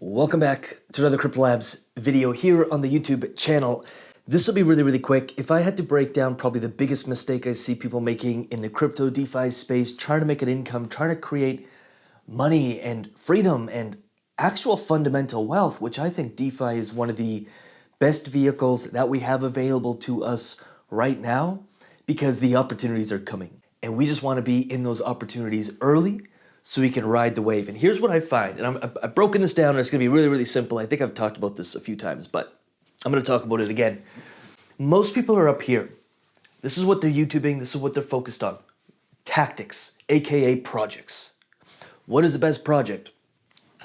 Welcome back to another CryptoLabs video here on the YouTube channel. This will be really quick. If I had to break down probably the biggest mistake I see people making in the crypto DeFi space, trying to make an income, trying to create money and freedom and actual fundamental wealth, which I think DeFi is one of the best vehicles that we have available to us right now because the opportunities are coming. And we just want to be in those opportunities early so we can ride the wave. And here's what I find, and I've broken this down, and it's gonna be really simple. I think I've talked about this a few times, but I'm gonna talk about it again. Most people are up here. This is what they're YouTubing, this is what they're focused on. Tactics, AKA projects. What is the best project?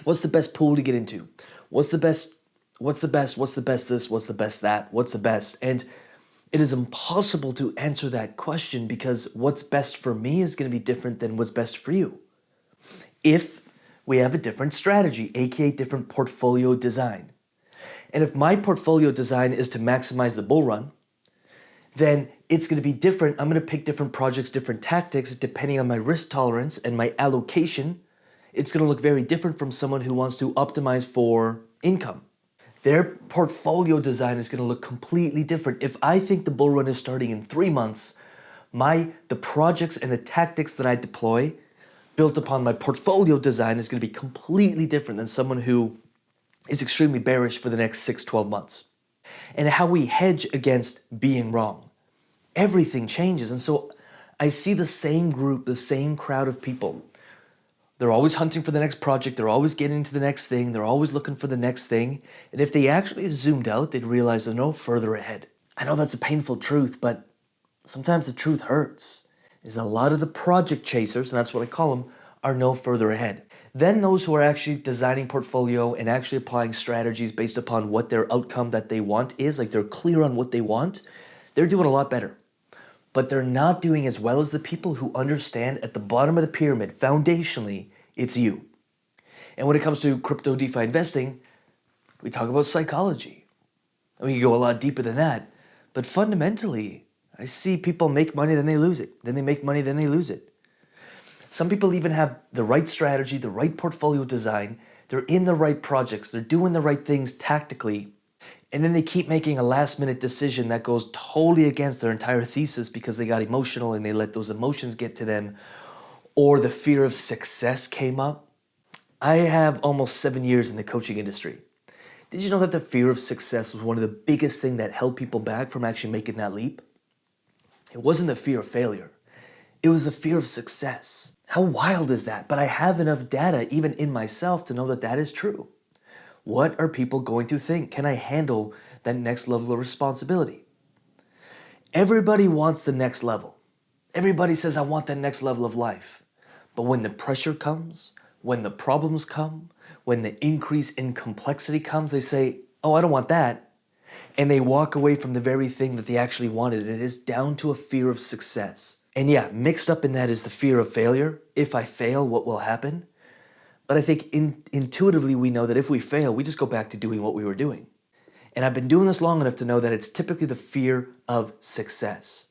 What's the best pool to get into? What's the best this, what's the best that, what's the best? And it is impossible to answer that question because what's best for me is gonna be different than what's best for you. If we have a different strategy, aka different portfolio design. And if my portfolio design is to maximize the bull run, then it's going to be different. I'm going to pick different projects, different tactics, depending on my risk tolerance and my allocation. It's going to look very different from someone who wants to optimize for income. Their portfolio design is going to look completely different. If I think the bull run is starting in 3 months, the projects and the tactics that I deploy built upon my portfolio design is going to be completely different than someone who is extremely bearish for the next 6-12 months. And how we hedge against being wrong. Everything changes. And so I see the same group, the same crowd of people. They're always hunting for the next project. They're always getting to the next thing. They're always looking for the next thing. And if they actually zoomed out, they'd realize they're no further ahead. I know that's a painful truth, but sometimes the truth hurts. Is a lot of the project chasers, and that's what I call them, are no further ahead. Then those who are actually designing portfolio and actually applying strategies based upon what their outcome that they want is, like they're clear on what they want, they're doing a lot better. But they're not doing as well as the people who understand at the bottom of the pyramid, foundationally, it's you. And when it comes to crypto DeFi investing, we talk about psychology. We can go a lot deeper than that, but fundamentally, I see people make money, then they lose it. Then they make money, then they lose it. Some people even have the right strategy, the right portfolio design. They're in the right projects. They're doing the right things tactically. And then they keep making a last minute decision that goes totally against their entire thesis because they got emotional and they let those emotions get to them, or the fear of success came up. I have almost 7 years in the coaching industry. Did you know that the fear of success was one of the biggest things that held people back from actually making that leap? It wasn't the fear of failure. It was the fear of success. How wild is that? But I have enough data, even in myself, to know that that is true. What are people going to think? Can I handle that next level of responsibility? Everybody wants the next level. Everybody says, I want that next level of life. But when the pressure comes, when the problems come, when the increase in complexity comes, they say, oh, I don't want that. And they walk away from the very thing that they actually wanted. And it is down to a fear of success. And yeah, mixed up in that is the fear of failure. If I fail, what will happen? But I think intuitively we know that if we fail, we just go back to doing what we were doing. And I've been doing this long enough to know that it's typically the fear of success.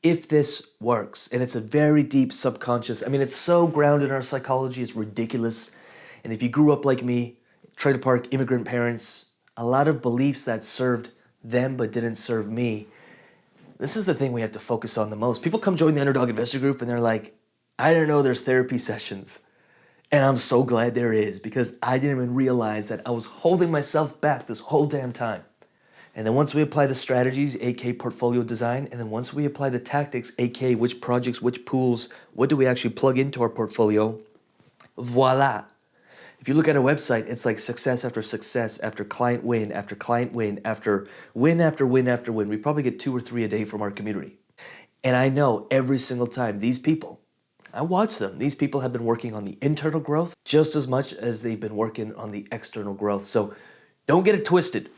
If this works, and it's a very deep subconscious, I mean, it's so grounded in our psychology, it's ridiculous. And if you grew up like me, trailer park immigrant parents, a lot of beliefs that served them but didn't serve me. This is the thing we have to focus on the most. People come join the Underdog Investor Group and they're like, I didn't know there's therapy sessions. And I'm so glad there is because I didn't even realize that I was holding myself back this whole damn time. And then once we apply the strategies, aka portfolio design, and then once we apply the tactics, aka which projects, which pools, what do we actually plug into our portfolio, voila. If you look at our website, it's like success after client win, after client win, after win, after win, after win. We probably get 2 or 3 a day from our community. And I know every single time these people, I watch them, these people have been working on the internal growth just as much as they've been working on the external growth. So don't get it twisted.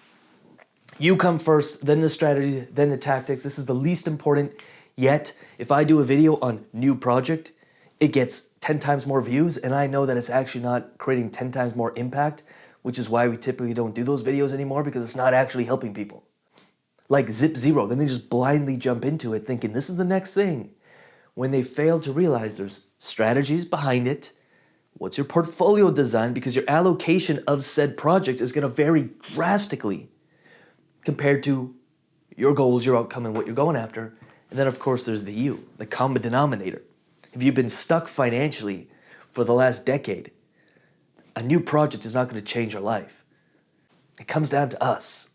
You come first, then the strategy, then the tactics. This is the least important yet. If I do a video on new project, it gets 10 times more views, and I know that it's actually not creating 10 times more impact, which is why we typically don't do those videos anymore because it's not actually helping people. Like Zip Zero, then they just blindly jump into it thinking this is the next thing. When they fail to realize there's strategies behind it, What's your portfolio design? Because your allocation of said project is going to vary drastically compared to your goals, your outcome, and what you're going after. And then, of course, there's the you, the common denominator. If you've been stuck financially for the last decade, a new project is not going to change your life. It comes down to us.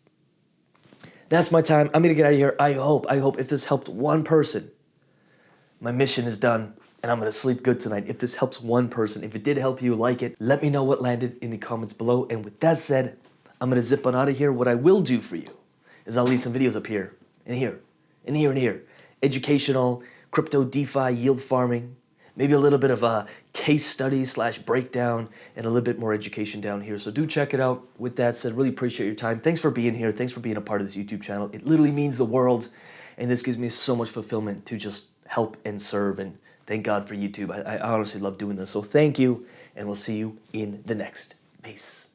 That's my time. I'm going to get out of here. I hope if this helped one person, my mission is done and I'm going to sleep good tonight. If this helps one person, if it did help you, like it, let me know what landed in the comments below. And with that said, I'm going to zip on out of here. What I will do for you is I'll leave some videos up here and here and here and here. Educational, crypto, DeFi, yield farming, maybe a little bit of a case study / breakdown, and a little bit more education down here. So do check it out. With that said, really appreciate your time. Thanks for being here. Thanks for being a part of this YouTube channel. It literally means the world. And this gives me so much fulfillment to just help and serve. And thank God for YouTube. I honestly love doing this. So thank you. And we'll see you in the next. Peace.